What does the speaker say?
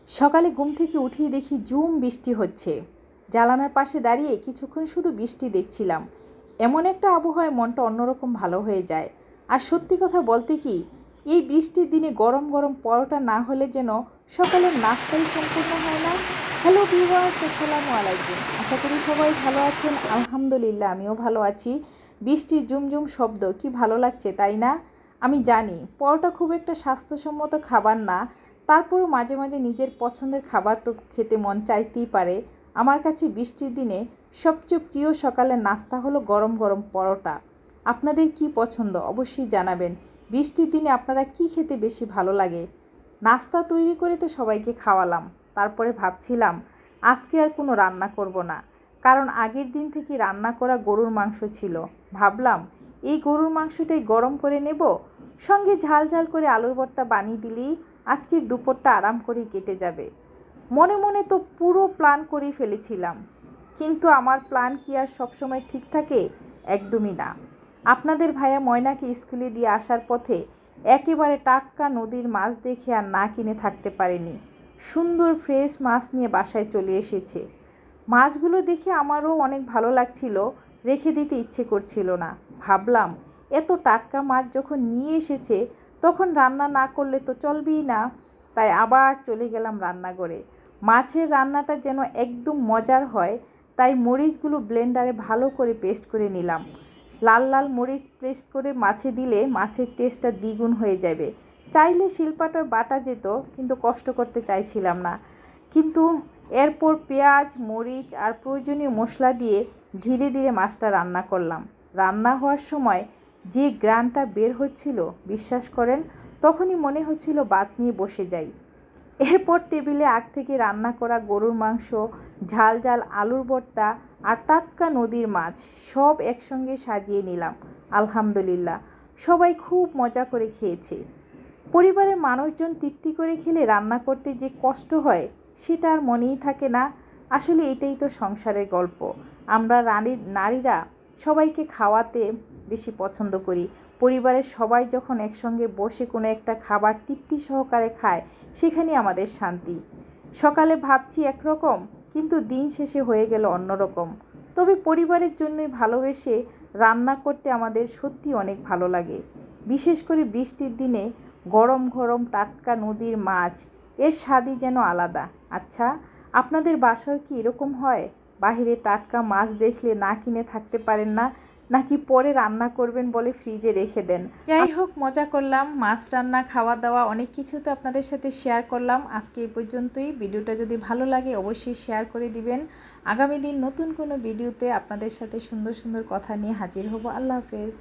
সকালে ঘুম থেকে উঠিয়ে দেখি ঝুম বৃষ্টি হচ্ছে। জানালার পাশে দাঁড়িয়ে কিছুক্ষণ শুধু বৃষ্টি দেখছিলাম। এমন একটা আবহাওয়ায় মনটা অন্যরকম ভালো হয়ে যায়। আর সত্যি কথা বলতে কি, এই বৃষ্টির দিনে গরম গরম পরোটা না হলে যেন সকালের নাস্তাই সম্পূর্ণ হয় না। হ্যালো ভিউয়ার্স, আসসালামু আলাইকুম। আশা করি সবাই ভালো আছেন। আলহামদুলিল্লাহ, আমিও ভালো আছি। বৃষ্টির ঝুমঝুম শব্দ কি ভালো লাগছে, তাই না? আমি জানি পরোটা খুব একটা স্বাস্থ্যসম্মত খাবার না, তারপরও মাঝে মাঝে নিজের পছন্দের খাবার তো খেতে মন চাইতেই পারে। আমার কাছে বৃষ্টির দিনে সবচেয়ে প্রিয় সকালের নাস্তা হলো গরম গরম পরোটা। আপনাদের কি পছন্দ অবশ্যই জানাবেন। বৃষ্টির দিনে আপনারা কি খেতে বেশি ভালো লাগে? নাস্তা তৈরি করে তো সবাইকে খাওয়ালাম, তারপরে ভাবছিলাম আজকে আর কোনো রান্না করব না, কারণ আগের দিন থেকে রান্না করা গরুর মাংস ছিল। ভাবলাম এই গরুর মাংসটাই গরম করে নেব, সঙ্গে ঝাল ঝাল করে আলুর ভর্তা বানিয়ে দিলেই আজকের দুপুরটা আরাম করেই কেটে যাবে। মনে মনে তো পুরো প্ল্যান করেই ফেলেছিলাম, কিন্তু আমার প্ল্যান কি আর সবসময় ঠিক থাকে? একদমই না। আপনাদের ভাইয়া ময়নাকে স্কুলে দিয়ে আসার পথে একেবারে টাটকা নদীর মাছ দেখে আর না কিনে থাকতে পারেনি। সুন্দর ফ্রেশ মাছ নিয়ে বাসায় চলে এসেছে। মাছগুলো দেখে আমারও অনেক ভালো লাগছিল, রেখে দিতে ইচ্ছে করছিল না। ভাবলাম এত টাটকা মাছ যখন নিয়ে এসেছে তখন রান্না না করলে তো চলবেই না। তাই আবার চলে গেলাম রান্নাঘরে। মাছের রান্নাটা যেন একদম মজার হয়, তাই মরিচগুলো ব্লেন্ডারে ভালো করে পেস্ট করে নিলাম। লাল লাল মরিচ পেস্ট করে মাছে দিলে মাছের টেস্টটা দ্বিগুণ হয়ে যাবে। চাইলে শিলপাটায় বাটা যেত, কিন্তু কষ্ট করতে চাইছিলাম না। কিন্তু এরপর পেঁয়াজ, মরিচ আর প্রয়োজনীয় মশলা দিয়ে ধীরে ধীরে মাছটা রান্না করলাম। রান্না হওয়ার সময় যে গ্রানটা বের হচ্ছিল, বিশ্বাস করেন তখনই মনে হচ্ছিল ভাত নিয়ে বসে যাই। এরপর টেবিলে আগ থেকে রান্না করা গরুর মাংস, ঝাল ঝাল আলুর ভর্তা আর টাটকা নদীর মাছ সব একসঙ্গে সাজিয়ে নিলাম। আলহামদুলিল্লাহ, সবাই খুব মজা করে খেয়েছে। পরিবারের মানুষজন তৃপ্তি করে খেলে রান্না করতে যে কষ্ট হয় সেটা আর মনেই থাকে না। আসলে এটাই তো সংসারের গল্প। আমরা নারীরা সবাইকে খাওয়াতে বেশি পছন্দ করি। পরিবারের সবাই যখন একসঙ্গে বসে কোনো একটা খাবার তৃপ্তি সহকারে খায়, সেখানেই আমাদের শান্তি। সকালে ভাবছি একরকম, কিন্তু দিন শেষে হয়ে গেল অন্যরকম। তবে পরিবারের জন্যই ভালোবেসে রান্না করতে আমাদের সত্যি অনেক ভালো লাগে। বিশেষ করে বৃষ্টির দিনে গরম গরম টাটকা নদীর মাছ, এর স্বাদই যেন আলাদা। আচ্ছা, আপনাদের বাসায় কি এরকম হয়? বাহিরে টাটকা মাছ দেখলে না কিনে থাকতে পারেন না, নাকি পরে রান্না করবেন বলে ফ্রিজে রেখে দেন? যাই হোক, মজা করলাম, মাছ রান্না, খাওয়া দাওয়া, অনেক কিছু তো আপনাদের সাথে শেয়ার করলাম। আজকে এই পর্যন্তই। ভিডিওটা যদি ভালো লাগে অবশ্যই শেয়ার করে দিবেন। আগামী দিন নতুন কোনো ভিডিওতে আপনাদের সাথে সুন্দর সুন্দর কথা নিয়ে হাজির হব। আল্লাহ হাফেজ।